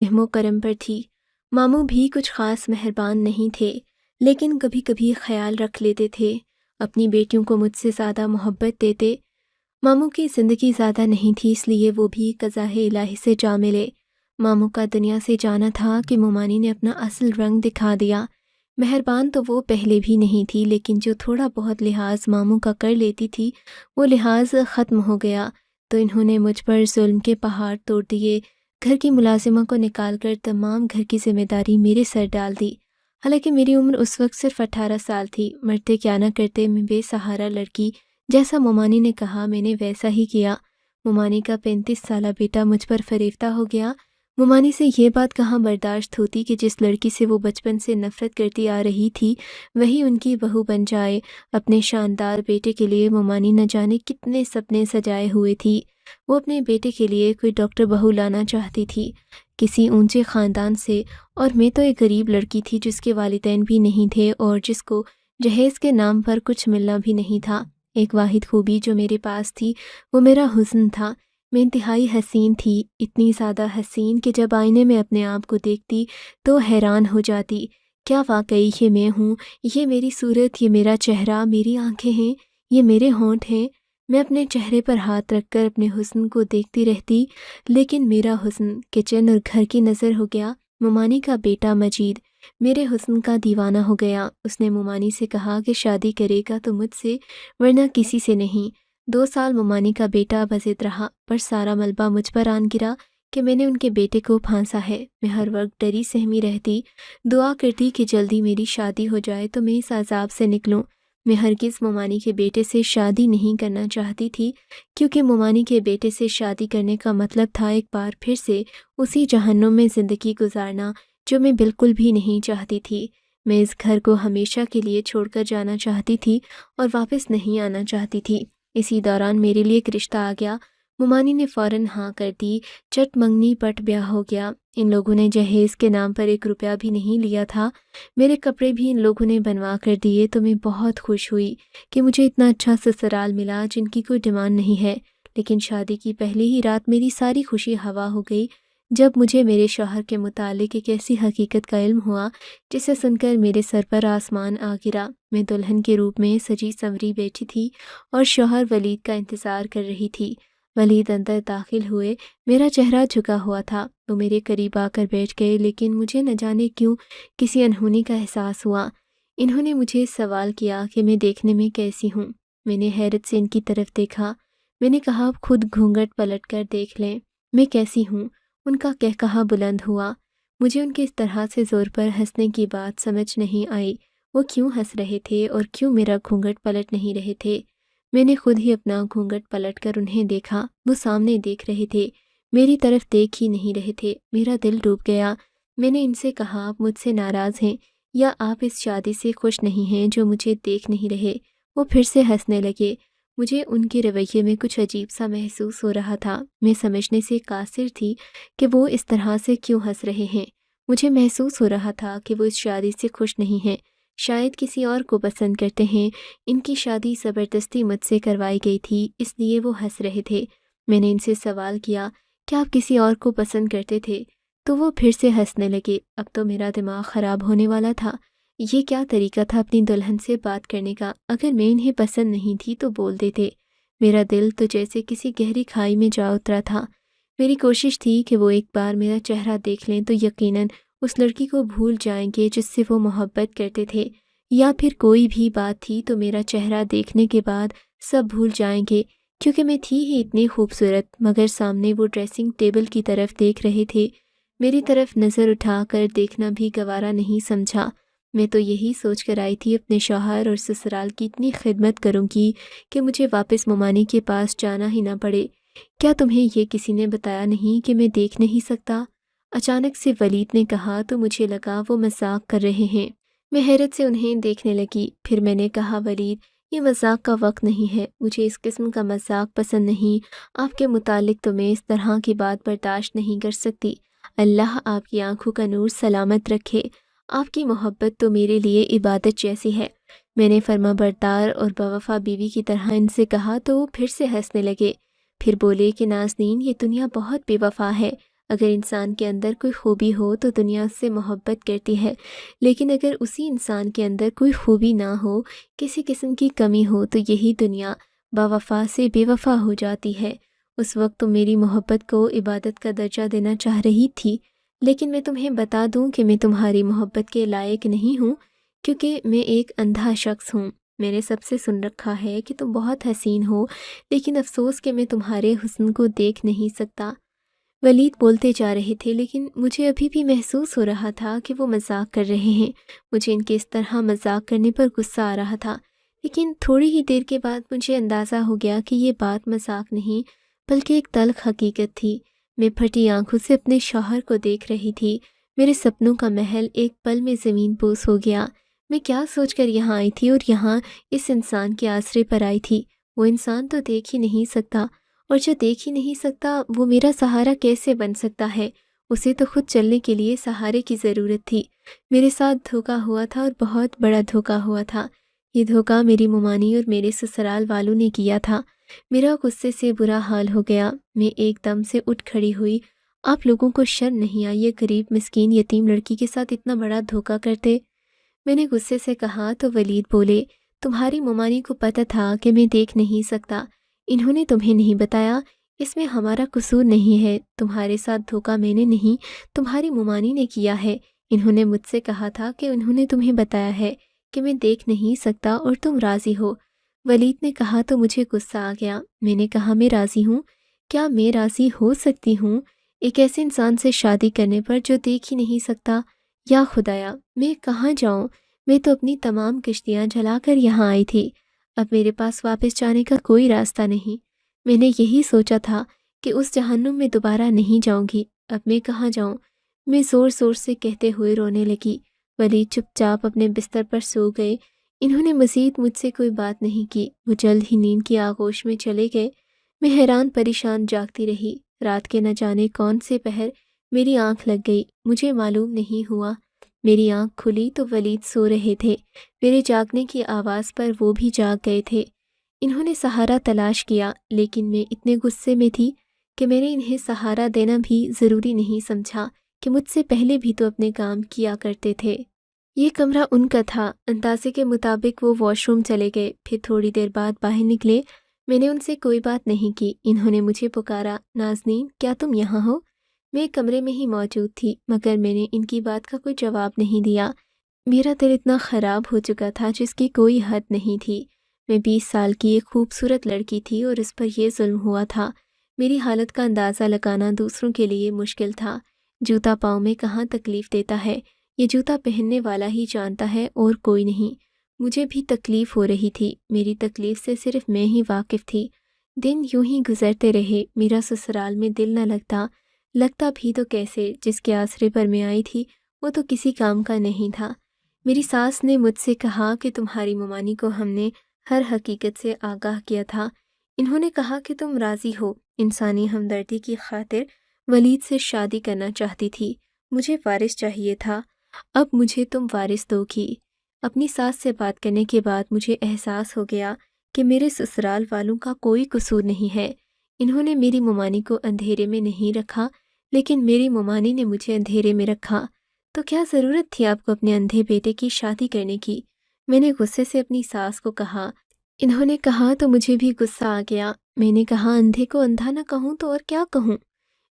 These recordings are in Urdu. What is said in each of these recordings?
رحم و کرم پر تھی۔ ماموں بھی کچھ خاص مہربان نہیں تھے، لیکن کبھی کبھی خیال رکھ لیتے تھے، اپنی بیٹیوں کو مجھ سے زیادہ محبت دیتے۔ ماموں کی زندگی زیادہ نہیں تھی، اس لیے وہ بھی قضاء الہی سے جا ملے۔ ماموں کا دنیا سے جانا تھا کہ مومانی نے اپنا اصل رنگ دکھا دیا۔ مہربان تو وہ پہلے بھی نہیں تھی، لیکن جو تھوڑا بہت لحاظ ماموں کا کر لیتی تھی وہ لحاظ ختم ہو گیا، تو انہوں نے مجھ پر ظلم کے پہاڑ توڑ دیے۔ گھر کی ملازمہ کو نکال کر تمام گھر کی ذمہ داری میرے سر ڈال دی۔ حالانکہ میری عمر اس وقت صرف 18 سال تھی۔ مرتے کیا نہ کرتے، میں بے سہارا لڑکی، جیسا مومانی نے کہا میں نے ویسا ہی کیا۔ مومانی کا 35 سالہ بیٹا مجھ پر فریفتہ ہو گیا۔ مومانی سے یہ بات کہاں برداشت ہوتی کہ جس لڑکی سے وہ بچپن سے نفرت کرتی آ رہی تھی وہی ان کی بہو بن جائے۔ اپنے شاندار بیٹے کے لیے مومانی نہ جانے کتنے سپنے سجائے ہوئے تھی۔ وہ اپنے بیٹے کے لیے کوئی ڈاکٹر بہو لانا چاہتی تھی، کسی اونچے خاندان سے، اور میں تو ایک غریب لڑکی تھی جس کے والدین بھی نہیں تھے اور جس کو جہیز کے نام پر کچھ ملنا بھی نہیں تھا۔ ایک واحد خوبی جو میرے پاس تھی وہ میرا حسن تھا۔ میں انتہائی حسین تھی، اتنی زیادہ حسین کہ جب آئینے میں اپنے آپ کو دیکھتی تو حیران ہو جاتی، کیا واقعی یہ میں ہوں؟ یہ میری صورت، یہ میرا چہرہ، میری آنکھیں ہیں، یہ میرے ہونٹ ہیں۔ میں اپنے چہرے پر ہاتھ رکھ کر اپنے حسن کو دیکھتی رہتی، لیکن میرا حسن کچن اور گھر کی نظر ہو گیا۔ مومانی کا بیٹا مجید میرے حسن کا دیوانہ ہو گیا۔ اس نے مومانی سے کہا کہ شادی کرے گا تو مجھ سے، ورنہ کسی سے نہیں۔ 2 سال مومانی کا بیٹا بضد رہا، پر سارا ملبہ مجھ پر آن گرا کہ میں نے ان کے بیٹے کو پھانسا ہے۔ میں ہر وقت ڈری سہمی رہتی، دعا کرتی کہ جلدی میری شادی ہو جائے تو میں اس عذاب سے نکلوں۔ میں ہرگز مومانی کے بیٹے سے شادی نہیں کرنا چاہتی تھی، کیونکہ مومانی کے بیٹے سے شادی کرنے کا مطلب تھا ایک بار پھر سے اسی جہنم میں زندگی گزارنا جو میں بالکل بھی نہیں چاہتی تھی۔ میں اس گھر کو ہمیشہ کے لیے چھوڑ کر جانا چاہتی تھی اور واپس نہیں آنا چاہتی تھی۔ اسی دوران میرے لیے ایک رشتہ آ گیا۔ مومانی نے فوراً ہاں کر دی، چٹ منگنی پٹ بیاہ ہو گیا۔ ان لوگوں نے جہیز کے نام پر 1 روپیہ بھی نہیں لیا تھا۔ میرے کپڑے بھی ان لوگوں نے بنوا کر دیے، تو میں بہت خوش ہوئی کہ مجھے اتنا اچھا سسرال ملا جن کی کوئی ڈیمانڈ نہیں ہے۔ لیکن شادی کی پہلی ہی رات میری ساری خوشی ہوا ہو گئی جب مجھے میرے شوہر کے متعلق ایک ایسی حقیقت کا علم ہوا جسے سن کر میرے سر پر آسمان آ گرا۔ میں دلہن کے روپ میں سجی سنوری بیٹھی تھی اور شوہر ولید کا انتظار کر رہی تھی۔ ولید اندر داخل ہوئے، میرا چہرہ جھکا ہوا تھا۔ وہ میرے قریب آ کر بیٹھ گئے، لیکن مجھے نہ جانے کیوں کسی انہونی کا احساس ہوا۔ انہوں نے مجھے سوال کیا کہ میں دیکھنے میں کیسی ہوں۔ میں نے حیرت سے ان کی طرف دیکھا۔ میں نے کہا اب خود گھونگھٹ پلٹ کر دیکھ لیں، میں کیسی ہوں؟ ان کا کہا بلند ہوا۔ مجھے ان کے اس طرح سے زور پر ہنسنے کی بات سمجھ نہیں آئی۔ وہ کیوں ہنس رہے تھے اور کیوں میرا گھونگھٹ پلٹ نہیں رہے تھے؟ میں نے خود ہی اپنا گھونگھٹ پلٹ کر انہیں دیکھا۔ وہ سامنے دیکھ رہے تھے، میری طرف دیکھ ہی نہیں رہے تھے۔ میرا دل ڈوب گیا۔ میں نے ان سے کہا آپ مجھ سے ناراض ہیں یا آپ اس شادی سے خوش نہیں ہیں جو مجھے دیکھ نہیں رہے؟ وہ پھر سے ہنسنے لگے۔ مجھے ان کے رویے میں کچھ عجیب سا محسوس ہو رہا تھا۔ میں سمجھنے سے قاصر تھی کہ وہ اس طرح سے کیوں ہنس رہے ہیں۔ مجھے محسوس ہو رہا تھا کہ وہ اس شادی سے خوش نہیں ہیں، شاید کسی اور کو پسند کرتے ہیں۔ ان کی شادی زبردستی مجھ سے کروائی گئی تھی، اس لیے وہ ہنس رہے تھے۔ میں نے ان سے سوال کیا کہ آپ کسی اور کو پسند کرتے تھے؟ تو وہ پھر سے ہنسنے لگے۔ اب تو میرا دماغ خراب ہونے والا تھا۔ یہ کیا طریقہ تھا اپنی دلہن سے بات کرنے کا؟ اگر میں انہیں پسند نہیں تھی تو بول دیتے۔ میرا دل تو جیسے کسی گہری کھائی میں جا اترا تھا۔ میری کوشش تھی کہ وہ ایک بار میرا چہرہ دیکھ لیں تو یقیناً اس لڑکی کو بھول جائیں گے جس سے وہ محبت کرتے تھے، یا پھر کوئی بھی بات تھی تو میرا چہرہ دیکھنے کے بعد سب بھول جائیں گے، کیونکہ میں تھی ہی اتنی خوبصورت۔ مگر سامنے وہ ڈریسنگ ٹیبل کی طرف دیکھ رہے تھے۔ میری طرف نظر اٹھا کر دیکھنا بھی گوارا نہیں سمجھا۔ میں تو یہی سوچ کر آئی تھی اپنے شوہر اور سسرال کی اتنی خدمت کروں گی کہ مجھے واپس مومانی کے پاس جانا ہی نہ پڑے۔ کیا تمہیں یہ کسی نے بتایا نہیں کہ میں دیکھ نہیں سکتا؟ اچانک سے ولید نے کہا تو مجھے لگا وہ مذاق کر رہے ہیں۔ میں حیرت سے انہیں دیکھنے لگی۔ پھر میں نے کہا ولید، یہ مذاق کا وقت نہیں ہے، مجھے اس قسم کا مذاق پسند نہیں۔ آپ کے متعلق تو میں اس طرح کی بات برداشت نہیں کر سکتی۔ اللہ آپ کی آنکھوں کا نور سلامت رکھے۔ آپ کی محبت تو میرے لیے عبادت جیسی ہے۔ میں نے فرما بردار اور باوفا بیوی کی طرح ان سے کہا تو وہ پھر سے ہنسنے لگے۔ پھر بولے کہ نازنین، یہ دنیا بہت بے وفا ہے۔ اگر انسان کے اندر کوئی خوبی ہو تو دنیا اس سے محبت کرتی ہے، لیکن اگر اسی انسان کے اندر کوئی خوبی نہ ہو، کسی قسم کی کمی ہو، تو یہی دنیا باوفا سے بے وفا ہو جاتی ہے۔ اس وقت تم میری محبت کو عبادت کا درجہ دینا چاہ رہی تھی، لیکن میں تمہیں بتا دوں کہ میں تمہاری محبت کے لائق نہیں ہوں، کیونکہ میں ایک اندھا شخص ہوں۔ میں نے سب سے سن رکھا ہے کہ تم بہت حسین ہو، لیکن افسوس کہ میں تمہارے حسن کو دیکھ نہیں سکتا۔ ولید بولتے جا رہے تھے، لیکن مجھے ابھی بھی محسوس ہو رہا تھا کہ وہ مذاق کر رہے ہیں۔ مجھے ان کے اس طرح مذاق کرنے پر غصہ آ رہا تھا، لیکن تھوڑی ہی دیر کے بعد مجھے اندازہ ہو گیا کہ یہ بات مذاق نہیں بلکہ ایک تلخ حقیقت تھی۔ میں پھٹی آنکھوں سے اپنے شوہر کو دیکھ رہی تھی۔ میرے سپنوں کا محل ایک پل میں زمین بوس ہو گیا۔ میں کیا سوچ کر یہاں آئی تھی اور یہاں اس انسان کے آسرے پر آئی تھی؟ وہ انسان تو دیکھ ہی نہیں سکتا، اور جو دیکھ ہی نہیں سکتا وہ میرا سہارا کیسے بن سکتا ہے؟ اسے تو خود چلنے کے لیے سہارے کی ضرورت تھی۔ میرے ساتھ دھوکا ہوا تھا، اور بہت بڑا دھوکا ہوا تھا۔ یہ دھوکا میری ممانی اور میرے سسرال والوں نے کیا تھا۔ میرا غصے سے برا حال ہو گیا۔ میں ایک دم سے اٹھ کھڑی ہوئی۔ آپ لوگوں کو شرم نہیں آئی یہ غریب مسکین یتیم لڑکی کے ساتھ اتنا بڑا دھوکا کرتے؟ میں نے غصے سے کہا تو ولید بولے، تمہاری ممانی کو پتہ تھا کہ میں دیکھ نہیں سکتا، انہوں نے تمہیں نہیں بتایا؟ اس میں ہمارا قصور نہیں ہے، تمہارے ساتھ دھوکا میں نے نہیں، تمہاری ممانی نے کیا ہے۔ انہوں نے مجھ سے کہا تھا کہ انہوں نے تمہیں بتایا ہے کہ میں دیکھ نہیں سکتا اور تم راضی ہو۔ ولید نے کہا تو مجھے غصہ آ گیا۔ میں نے کہا میں راضی ہوں؟ کیا میں راضی ہو سکتی ہوں ایک ایسے انسان سے شادی کرنے پر جو دیکھ ہی نہیں سکتا؟ یا خدایا، میں کہاں جاؤں؟ میں تو اپنی تمام کشتیاں جلا کر یہاں آئی تھی۔ اب میرے پاس واپس جانے کا کوئی راستہ نہیں۔ میں نے یہی سوچا تھا کہ اس جہنم میں دوبارہ نہیں جاؤں گی۔ اب میں کہاں جاؤں؟ میں زور زور سے کہتے ہوئے رونے لگی۔ ولید چپ چاپ اپنے بستر پر سو گئے۔ انہوں نے مزید مجھ سے کوئی بات نہیں کی۔ وہ جلد ہی نیند کی آغوش میں چلے گئے۔ میں حیران پریشان جاگتی رہی۔ رات کے نہ جانے کون سے پہر میری آنکھ لگ گئی، مجھے معلوم نہیں ہوا۔ میری آنکھ کھلی تو ولید سو رہے تھے۔ میرے جاگنے کی آواز پر وہ بھی جاگ گئے تھے۔ انہوں نے سہارا تلاش کیا، لیکن میں اتنے غصے میں تھی کہ میں نے انہیں سہارا دینا بھی ضروری نہیں سمجھا کہ مجھ سے پہلے بھی تو اپنے کام کیا کرتے تھے۔ یہ کمرہ ان کا تھا۔ اندازے کے مطابق وہ واش روم چلے گئے، پھر تھوڑی دیر بعد باہر نکلے۔ میں نے ان سے کوئی بات نہیں کی۔ انہوں نے مجھے پکارا، نازنین کیا تم یہاں ہو؟ میں کمرے میں ہی موجود تھی، مگر میں نے ان کی بات کا کوئی جواب نہیں دیا۔ میرا دل اتنا خراب ہو چکا تھا جس کی کوئی حد نہیں تھی۔ میں 20 سال کی ایک خوبصورت لڑکی تھی اور اس پر یہ ظلم ہوا تھا۔ میری حالت کا اندازہ لگانا دوسروں کے لیے مشکل تھا۔ جوتا پاؤں میں کہاں تکلیف دیتا ہے، یہ جوتا پہننے والا ہی جانتا ہے اور کوئی نہیں۔ مجھے بھی تکلیف ہو رہی تھی، میری تکلیف سے صرف میں ہی واقف تھی۔ دن یوں ہی گزرتے رہے، میرا سسرال میں دل نہ لگتا بھی تو کیسے، جس کے آسرے پر میں آئی تھی وہ تو کسی کام کا نہیں تھا۔ میری ساس نے مجھ سے کہا کہ تمہاری ممانی کو ہم نے ہر حقیقت سے آگاہ کیا تھا۔ انہوں نے کہا کہ تم راضی ہو، انسانی ہمدردی کی خاطر ولید سے شادی کرنا چاہتی تھی۔ مجھے وارث چاہیے تھا، اب مجھے تم وارث دو گی۔ اپنی ساس سے بات کرنے کے بعد مجھے احساس ہو گیا کہ میرے سسرال والوں کا کوئی قصور نہیں ہے۔ انہوں نے میری ممانی کو اندھیرے میں نہیں رکھا، لیکن میری ممانی نے مجھے اندھیرے میں رکھا۔ تو کیا ضرورت تھی آپ کو اپنے اندھے بیٹے کی شادی کرنے کی؟ میں نے غصے سے اپنی ساس کو کہا۔ انہوں نے کہا تو مجھے بھی غصہ آ گیا۔ میں نے کہا اندھے کو اندھا نہ کہوں تو اور کیا کہوں؟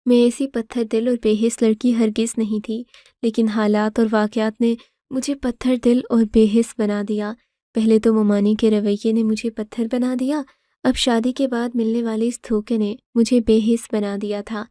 میں ایسی پتھر دل اور بے حس لڑکی ہرگز نہیں تھی، لیکن حالات اور واقعات نے مجھے پتھر دل اور بے حس بنا دیا۔ پہلے تو ممانی کے رویے نے مجھے پتھر بنا دیا، اب شادی کے بعد ملنے والے اس دھوکے نے مجھے بے حس بنا دیا تھا۔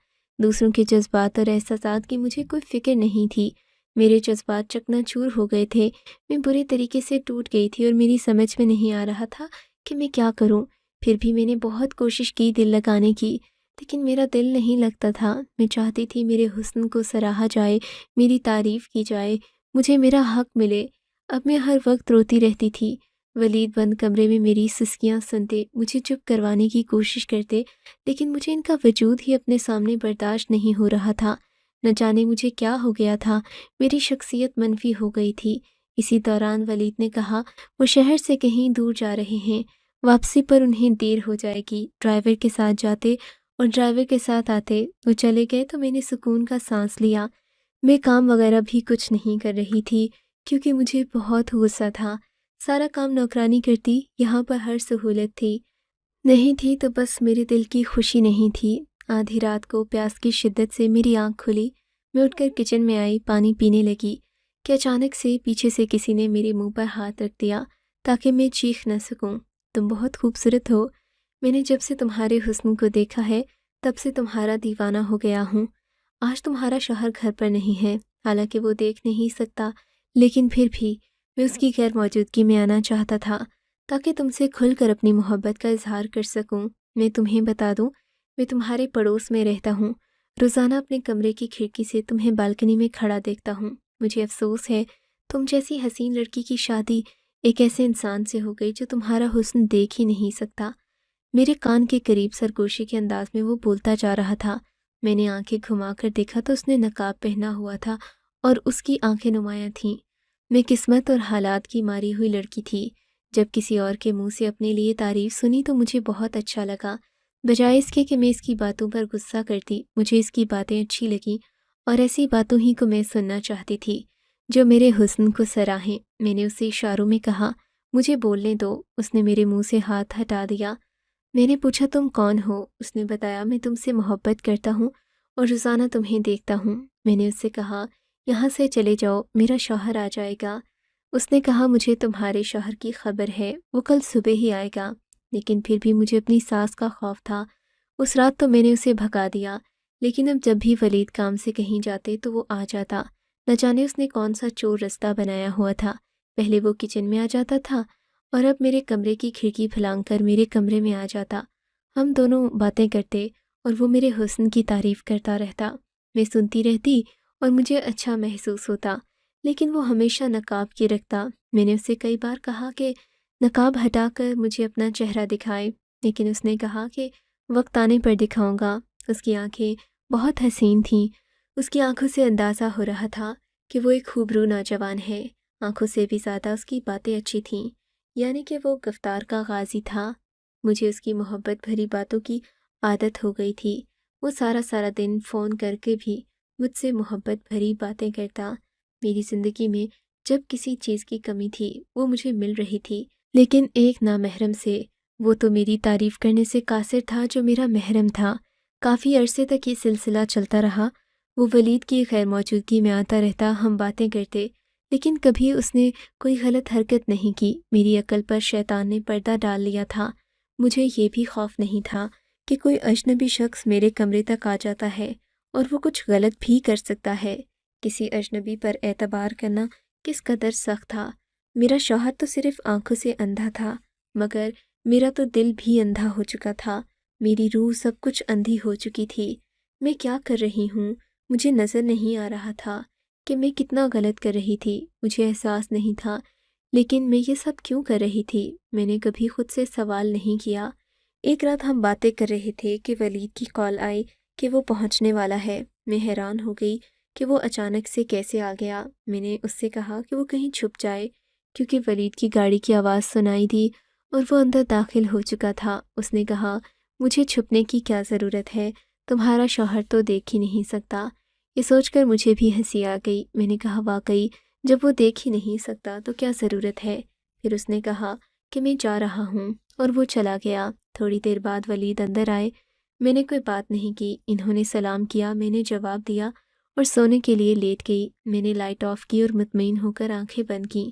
دوسروں کے جذبات اور احساسات کی مجھے کوئی فکر نہیں تھی۔ میرے جذبات چکنا چور ہو گئے تھے، میں برے طریقے سے ٹوٹ گئی تھی اور میری سمجھ میں نہیں آ رہا تھا کہ میں کیا کروں۔ پھر بھی میں نے بہت کوشش کی دل لگانے کی، لیکن میرا دل نہیں لگتا تھا۔ میں چاہتی تھی میرے حسن کو سراہا جائے، میری تعریف کی جائے، مجھے میرا حق ملے۔ اب میں ہر وقت روتی رہتی تھی۔ ولید بند کمرے میں میری سسکیاں سنتے، مجھے چپ کروانے کی کوشش کرتے، لیکن مجھے ان کا وجود ہی اپنے سامنے برداشت نہیں ہو رہا تھا۔ نہ جانے مجھے کیا ہو گیا تھا، میری شخصیت منفی ہو گئی تھی۔ اسی دوران ولید نے کہا وہ شہر سے کہیں دور جا رہے ہیں، واپسی پر انہیں دیر ہو جائے گی۔ ڈرائیور کے ساتھ جاتے اور ڈرائیور کے ساتھ آتے وہ چلے گئے تو میں نے سکون کا سانس لیا۔ میں کام وغیرہ بھی کچھ نہیں کر رہی تھی کیونکہ مجھے بہت غصہ تھا۔ سارا کام نوکرانی کرتی، یہاں پر ہر سہولت تھی، نہیں تھی تو بس میرے دل کی خوشی نہیں تھی۔ آدھی رات کو پیاس کی شدت سے میری آنکھ کھلی، میں اٹھ کر کچن میں آئی، پانی پینے لگی کہ اچانک سے پیچھے سے کسی نے میرے منہ پر ہاتھ رکھ دیا تاکہ میں چیخ نہ سکوں۔ تم بہت خوبصورت ہو، میں نے جب سے تمہارے حسن کو دیکھا ہے تب سے تمہارا دیوانہ ہو گیا ہوں۔ آج تمہارا شوہر گھر پر نہیں ہے، حالانکہ وہ دیکھ نہیں سکتا، لیکن پھر بھی میں اس کی غیر موجودگی میں آنا چاہتا تھا تاکہ تم سے کھل کر اپنی محبت کا اظہار کر سکوں۔ میں تمہیں بتا دوں، میں تمہارے پڑوس میں رہتا ہوں، روزانہ اپنے کمرے کی کھڑکی سے تمہیں بالکنی میں کھڑا دیکھتا ہوں۔ مجھے افسوس ہے تم جیسی حسین لڑکی کی شادی ایک ایسے انسان سے ہو گئی جو تمہارا حسن دیکھ ہی نہیں سکتا۔ میرے کان کے قریب سرگوشی کے انداز میں وہ بولتا جا رہا تھا۔ میں نے آنکھیں گھما کر دیکھا تو اس نے نقاب پہنا ہوا تھا اور اس کی آنکھیں نمایاں تھیں۔ میں قسمت اور حالات کی ماری ہوئی لڑکی تھی۔ جب کسی اور کے منہ سے اپنے لیے تعریف سنی تو مجھے بہت اچھا لگا، بجائے اس کے کہ میں اس کی باتوں پر غصہ کرتی۔ مجھے اس کی باتیں اچھی لگیں اور ایسی باتوں ہی کو میں سننا چاہتی تھی جو میرے حسن کو سراہیں۔ میں نے اسے اشاروں میں کہا مجھے بولنے دو۔ اس نے میرے منہ سے ہاتھ ہٹا دیا۔ میں نے پوچھا تم کون ہو؟ اس نے بتایا میں تم سے محبت کرتا ہوں اور روزانہ تمہیں دیکھتا ہوں۔ میں نے اس سے کہا یہاں سے چلے جاؤ، میرا شوہر آ جائے گا۔ اس نے کہا مجھے تمہارے شوہر کی خبر ہے، وہ کل صبح ہی آئے گا۔ لیکن پھر بھی مجھے اپنی ساس کا خوف تھا۔ اس رات تو میں نے اسے بھگا دیا، لیکن اب جب بھی ولید کام سے کہیں جاتے تو وہ آ جاتا۔ نہ جانے اس نے کون سا چور رستہ بنایا ہوا تھا۔ پہلے وہ کچن میں آ جاتا تھا اور اب میرے کمرے کی کھڑکی پھلانگ کر میرے کمرے میں آ جاتا۔ ہم دونوں باتیں کرتے اور وہ میرے حسن کی تعریف کرتا رہتا۔ میں سنتی رہتی اور مجھے اچھا محسوس ہوتا، لیکن وہ ہمیشہ نقاب کی رکھتا۔ میں نے اسے کئی بار کہا کہ نقاب ہٹا کر مجھے اپنا چہرہ دکھائے، لیکن اس نے کہا کہ وقت آنے پر دکھاؤں گا۔ اس کی آنکھیں بہت حسین تھیں۔ اس کی آنکھوں سے اندازہ ہو رہا تھا کہ وہ ایک خوبرو نوجوان ہے۔ آنکھوں سے بھی زیادہ اس کی باتیں اچھی تھیں، یعنی کہ وہ گفتار کا غازی تھا۔ مجھے اس کی محبت بھری باتوں کی عادت ہو گئی تھی۔ وہ سارا دن فون کر کے بھی مجھ سے محبت بھری باتیں کرتا۔ میری زندگی میں جب کسی چیز کی کمی تھی وہ مجھے مل رہی تھی، لیکن ایک نامحرم سے۔ وہ تو میری تعریف کرنے سے قاصر تھا جو میرا محرم تھا۔ کافی عرصے تک یہ سلسلہ چلتا رہا۔ وہ ولید کی غیر موجودگی میں آتا رہتا، ہم باتیں کرتے، لیکن کبھی اس نے کوئی غلط حرکت نہیں کی۔ میری عقل پر شیطان نے پردہ ڈال لیا تھا۔ مجھے یہ بھی خوف نہیں تھا کہ کوئی اجنبی شخص میرے کمرے تک آ جاتا ہے اور وہ کچھ غلط بھی کر سکتا ہے۔ کسی اجنبی پر اعتبار کرنا کس قدر سخت تھا۔ میرا شوہر تو صرف آنکھوں سے اندھا تھا، مگر میرا تو دل بھی اندھا ہو چکا تھا۔ میری روح سب کچھ اندھی ہو چکی تھی۔ میں کیا کر رہی ہوں مجھے نظر نہیں آ رہا تھا کہ میں کتنا غلط کر رہی تھی۔ مجھے احساس نہیں تھا، لیکن میں یہ سب کیوں کر رہی تھی؟ میں نے کبھی خود سے سوال نہیں کیا۔ ایک رات ہم باتیں کر رہے تھے کہ ولید کی کال آئی کہ وہ پہنچنے والا ہے۔ میں حیران ہو گئی کہ وہ اچانک سے کیسے آ گیا۔ میں نے اس سے کہا کہ وہ کہیں چھپ جائے، کیونکہ ولید کی گاڑی کی آواز سنائی دی اور وہ اندر داخل ہو چکا تھا۔ اس نے کہا مجھے چھپنے کی کیا ضرورت ہے، تمہارا شوہر تو دیکھ ہی نہیں سکتا۔ یہ سوچ کر مجھے بھی ہنسی آ گئی۔ میں نے کہا واقعی جب وہ دیکھ ہی نہیں سکتا تو کیا ضرورت ہے؟ پھر اس نے کہا کہ میں جا رہا ہوں اور وہ چلا گیا۔ تھوڑی دیر بعد ولید اندر آئے۔ میں نے کوئی بات نہیں کی۔ انہوں نے سلام کیا، میں نے جواب دیا اور سونے کے لیے لیٹ گئی۔ میں نے لائٹ آف کی اور مطمئن ہو کر آنکھیں بند کیں،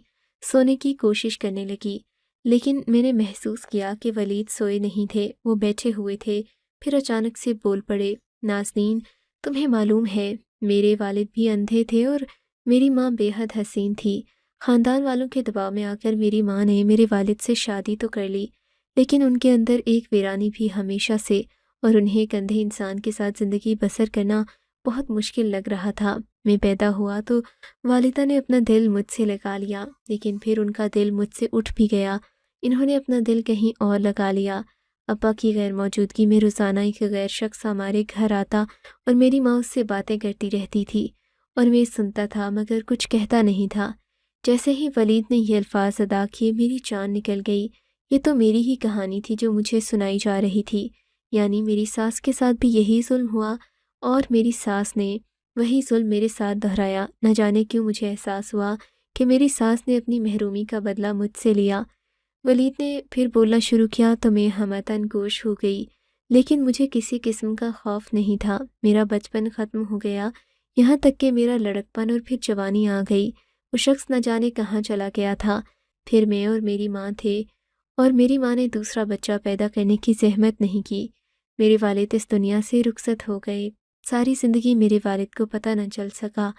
سونے کی کوشش کرنے لگی، لیکن میں نے محسوس کیا کہ ولید سوئے نہیں تھے، وہ بیٹھے ہوئے تھے۔ پھر اچانک سے بول پڑے نازنین، تمہیں معلوم ہے میرے والد بھی اندھے تھے اور میری ماں بے حد حسین تھی۔ خاندان والوں کے دباؤ میں آ کر میری ماں نے میرے والد سے شادی تو کر لی، لیکن ان کے اندر ایک ویرانی بھی ہمیشہ سے، اور انہیں ایک اندھے انسان کے ساتھ زندگی بسر کرنا بہت مشکل لگ رہا تھا۔ میں پیدا ہوا تو والدہ نے اپنا دل مجھ سے لگا لیا، لیکن پھر ان کا دل مجھ سے اٹھ بھی گیا۔ انہوں نے اپنا دل کہیں اور لگا لیا۔ ابا کی غیر موجودگی میں روزانہ ایک غیر شخص ہمارے گھر آتا اور میری ماں اس سے باتیں کرتی رہتی تھی اور میں سنتا تھا مگر کچھ کہتا نہیں تھا۔ جیسے ہی ولید نے یہ الفاظ ادا کیے میری جان نکل گئی۔ یہ تو میری ہی کہانی تھی جو مجھے سنائی جا رہی تھی۔ یعنی میری ساس کے ساتھ بھی یہی ظلم ہوا اور میری ساس نے وہی ظلم میرے ساتھ دہرایا۔ نہ جانے کیوں مجھے احساس ہوا کہ میری ساس نے اپنی محرومی کا بدلہ مجھ سے لیا۔ ولید نے پھر بولنا شروع کیا تو میں ہمتاً گوش ہو گئی، لیکن مجھے کسی قسم کا خوف نہیں تھا۔ میرا بچپن ختم ہو گیا، یہاں تک کہ میرا لڑکپن اور پھر جوانی آ گئی۔ وہ شخص نہ جانے کہاں چلا گیا تھا۔ پھر میں اور میری ماں تھے، اور میری ماں نے دوسرا بچہ پیدا کرنے کی زحمت نہیں کی۔ میرے والد اس دنیا سے رخصت ہو گئے۔ ساری زندگی میرے والد کو پتہ نہ چل سکا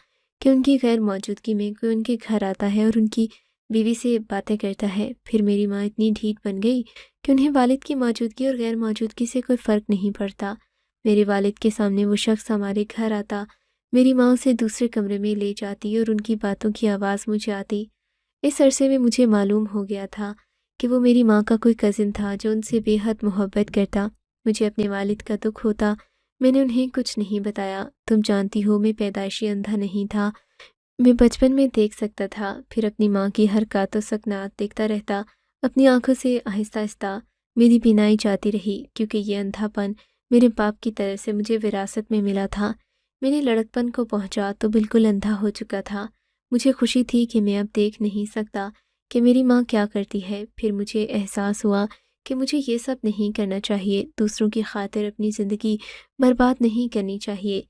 کہ ان کی غیر موجودگی میں کوئی ان کے گھر آتا ہے اور ان کی بیوی سے باتیں کرتا ہے۔ پھر میری ماں اتنی ڈھیٹ بن گئی کہ انہیں والد کی موجودگی اور غیر موجودگی سے کوئی فرق نہیں پڑتا۔ میرے والد کے سامنے وہ شخص ہمارے گھر آتا، میری ماں اسے دوسرے کمرے میں لے جاتی اور ان کی باتوں کی آواز مجھے آتی۔ اس عرصے میں مجھے معلوم ہو گیا تھا کہ وہ میری ماں کا کوئی کزن تھا جو ان سے بے حد محبت کرتا۔ مجھے اپنے والد کا دکھ ہوتا، میں نے انہیں کچھ نہیں بتایا۔ تم جانتی ہو میں پیدائشی اندھا نہیں تھا، میں بچپن میں دیکھ سکتا تھا، پھر اپنی ماں کی حرکات و سکنات دیکھتا رہتا۔ اپنی آنکھوں سے آہستہ آہستہ میری بینائی جاتی رہی، کیونکہ یہ اندھا پن میرے باپ کی طرف سے مجھے وراثت میں ملا تھا۔ میں نے لڑکپن کو پہنچا تو بالکل اندھا ہو چکا تھا۔ مجھے خوشی تھی کہ میں اب دیکھ نہیں سکتا کہ میری ماں کیا کرتی ہے۔ پھر مجھے احساس ہوا کہ مجھے یہ سب نہیں کرنا چاہیے، دوسروں کی خاطر اپنی زندگی برباد نہیں کرنی چاہیے۔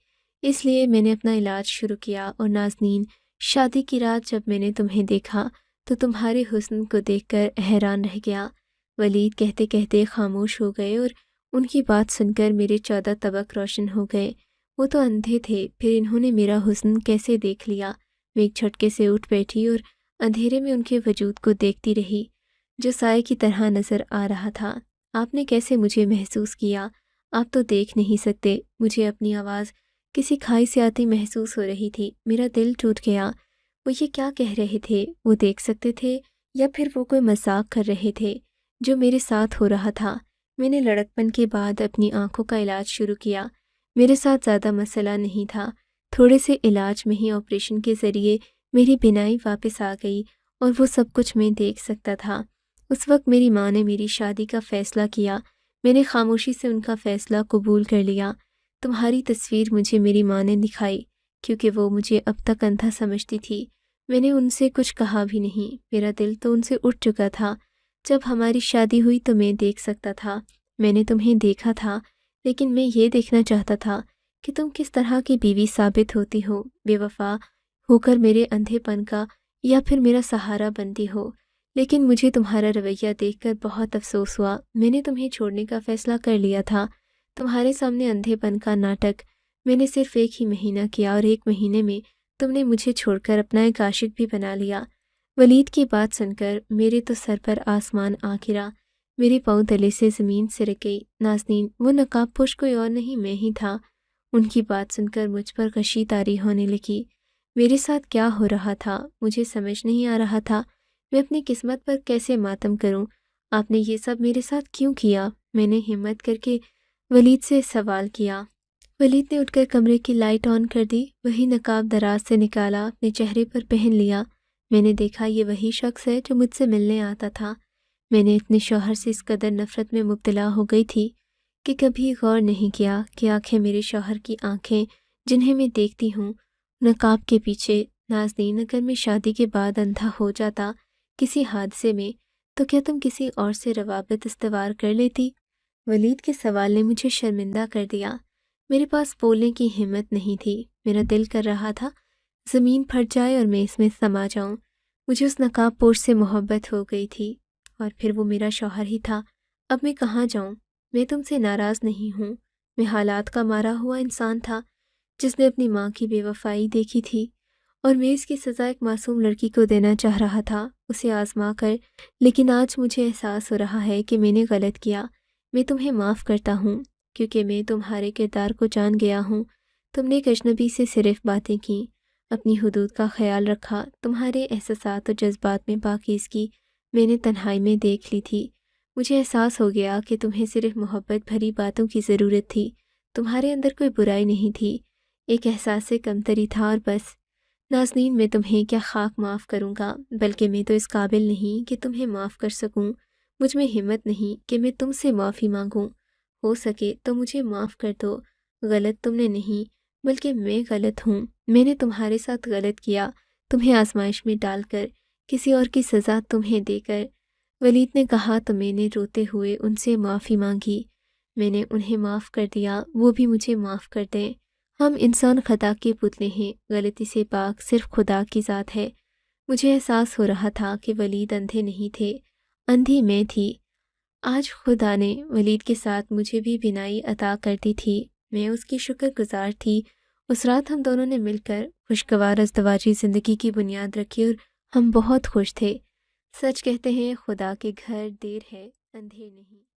اس لیے میں نے اپنا علاج شروع کیا۔ اور نازنین، شادی کی رات جب میں نے تمہیں دیکھا تو تمہارے حسن کو دیکھ کر حیران رہ گیا۔ ولید کہتے کہتے خاموش ہو گئے اور ان کی بات سن کر میرے 14 طبق روشن ہو گئے۔ وہ تو اندھے تھے، پھر انہوں نے میرا حسن کیسے دیکھ لیا؟ میں ایک جھٹکے سے اٹھ بیٹھی اور اندھیرے میں ان کے وجود کو دیکھتی رہی جو سائے کی طرح نظر آ رہا تھا۔ آپ نے کیسے مجھے محسوس کیا؟ آپ تو دیکھ نہیں سکتے۔ مجھے اپنی آواز کسی کھائی سے آتی محسوس ہو رہی تھی۔ میرا دل ٹوٹ گیا۔ وہ یہ کیا کہہ رہے تھے؟ وہ دیکھ سکتے تھے یا پھر وہ کوئی مذاق کر رہے تھے جو میرے ساتھ ہو رہا تھا؟ میں نے لڑکپن کے بعد اپنی آنکھوں کا علاج شروع کیا۔ میرے ساتھ زیادہ مسئلہ نہیں تھا، تھوڑے سے علاج میں ہی آپریشن کے ذریعے میری بینائی واپس آ گئی اور وہ سب کچھ میں دیکھ سکتا تھا۔ اس وقت میری ماں نے میری شادی کا فیصلہ کیا۔ میں نے خاموشی سے ان کا فیصلہ قبول کر لیا۔ تمہاری تصویر مجھے میری ماں نے دکھائی، کیونکہ وہ مجھے اب تک اندھا سمجھتی تھی۔ میں نے ان سے کچھ کہا بھی نہیں، میرا دل تو ان سے اٹھ چکا تھا۔ جب ہماری شادی ہوئی تو میں دیکھ سکتا تھا، میں نے تمہیں دیکھا تھا، لیکن میں یہ دیکھنا چاہتا تھا کہ تم کس طرح کی بیوی ثابت ہوتی ہو، بے وفا ہو کر میرے اندھے پن کا یا پھر میرا سہارا بنتی ہو۔ لیکن مجھے تمہارا رویہ دیکھ کر بہت افسوس ہوا۔ میں نے تمہیں چھوڑنے کا فیصلہ کر لیا تھا۔ تمہارے سامنے اندھے پن کا ناٹک میں نے صرف 1 ہی مہینہ کیا اور 1 مہینے میں تم نے مجھے چھوڑ کر اپنا ایک عاشق بھی بنا لیا۔ ولید کی بات سن کر میرے تو سر پر آسمان آ گرا، میرے پاؤں تلے سے زمین سرک گئی۔ نازنین، وہ نقاب پوش کوئی اور نہیں، میں ہی تھا۔ ان کی بات سن کر مجھ پر غشی طاری ہونے لگی۔ میرے ساتھ کیا ہو رہا تھا مجھے سمجھ نہیں آ رہا تھا۔ میں اپنی قسمت پر کیسے ماتم کروں؟ آپ نے یہ سب میرے ساتھ کیوں کیا؟ میں نے ہمت کر کے ولید سے سوال کیا۔ ولید نے اٹھ کر کمرے کی لائٹ آن کر دی، وہی نقاب دراز سے نکالا، اپنے چہرے پر پہن لیا۔ میں نے دیکھا یہ وہی شخص ہے جو مجھ سے ملنے آتا تھا۔ میں نے اپنے شوہر سے اس قدر نفرت میں مبتلا ہو گئی تھی کہ کبھی غور نہیں کیا کہ آنکھیں میرے شوہر کی آنکھیں جنہیں میں دیکھتی ہوں نقاب کے پیچھے۔ نازنین، اگر میں شادی کے بعد اندھا ہو جاتا کسی حادثے میں تو کیا تم کسی اور سے روابط استوار کر لیتی؟ ولید کے سوال نے مجھے شرمندہ کر دیا۔ میرے پاس بولنے کی ہمت نہیں تھی۔ میرا دل کر رہا تھا زمین پھٹ جائے اور میں اس میں سما جاؤں۔ مجھے اس نقاب پوش سے محبت ہو گئی تھی اور پھر وہ میرا شوہر ہی تھا۔ اب میں کہاں جاؤں؟ میں تم سے ناراض نہیں ہوں، میں حالات کا مارا ہوا انسان تھا جس نے اپنی ماں کی بے وفائی دیکھی تھی اور میں اس کی سزا ایک معصوم لڑکی کو دینا چاہ رہا تھا، اسے آزما کر۔ لیکن آج مجھے احساس ہو رہا ہے کہ میں نے غلط کیا۔ میں تمہیں معاف کرتا ہوں کیونکہ میں تمہارے کردار کو جان گیا ہوں۔ تم نے ایک اجنبی سے صرف باتیں کیں، اپنی حدود کا خیال رکھا، تمہارے احساسات و جذبات میں پاکیزگی میں نے تنہائی میں دیکھ لی تھی۔ مجھے احساس ہو گیا کہ تمہیں صرف محبت بھری باتوں کی ضرورت تھی، تمہارے اندر کوئی برائی نہیں تھی، ایک احساس سے کمتری تھا اور بس۔ نازنین، میں تمہیں کیا خاک معاف کروں گا، بلکہ میں تو اس قابل نہیں کہ تمہیں معاف کر سکوں۔ مجھ میں ہمت نہیں کہ میں تم سے معافی مانگوں۔ ہو سکے تو مجھے معاف کر دو۔ غلط تم نے نہیں بلکہ میں غلط ہوں، میں نے تمہارے ساتھ غلط کیا، تمہیں آزمائش میں ڈال کر، کسی اور کی سزا تمہیں دے کر۔ ولید نے کہا تو میں نے روتے ہوئے ان سے معافی مانگی۔ میں نے انہیں معاف کر دیا، وہ بھی مجھے معاف کر دیں۔ ہم انسان خطا کے پتلے ہیں، غلطی سے پاک صرف خدا کی ذات ہے۔ مجھے احساس ہو رہا تھا کہ ولید اندھے نہیں تھے، اندھی میں تھی۔ آج خدا نے ولید کے ساتھ مجھے بھی بینائی عطا کر دی تھی، میں اس کی شکر گزار تھی۔ اس رات ہم دونوں نے مل کر خوشگوار ازدواجی زندگی کی بنیاد رکھی اور ہم بہت خوش تھے۔ سچ کہتے ہیں خدا کے گھر دیر ہے اندھیر نہیں۔